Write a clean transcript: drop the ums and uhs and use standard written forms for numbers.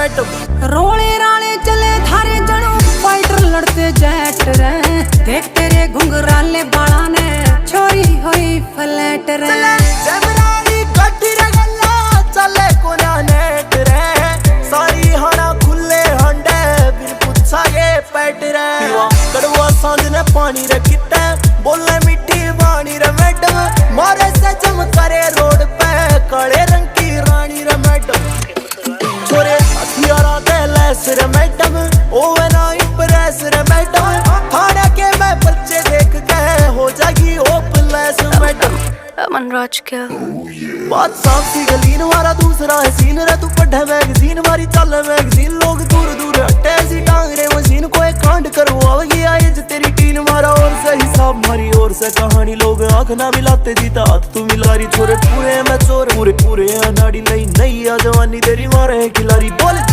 Madam. रोले राले चले थारे जनो फाइटर लड़ते जेट रे, देख तेरे घुंघराले बाला ने छोरी हुई फ्लैट रे। जमरानी गड्डी रे गल्ला चले कोना नेट रे, सारी हाना खुले हंडे बिन पुछा ये पैट रे। कड़वा सांझ ने पानी रे किते बोले मीठी वाणी रे मैडम, मारे से चमकारे रोड पे काले रंग की रानी रे मैडम। छोरे हथियारा दे लैस रे मैडम, ओवे ना इम्प्रेस रे मैडम, थाने के मैं बच्चे देख के हो जाएगी होपलेस मैडम। अमन राज क्या बात साफ सी गलीन वाला दूसरा है सीन रे, तू पढ़े मैगजीन मारी चल मैगजीन, लोग दूर दूर हटे ऐसी टांग रे मशीन को एक कांड करवाओगी आज तेरी टीन मारा और से हिसाब मारी और से कहानी, लोग आंख ना मिलाते जीता हाथ तू मिलारी। छोरे पूरे मैं चोर पूरे पूरे अनाड़ी लई नई जवानी तेरी मारे खिलाड़ी बोल।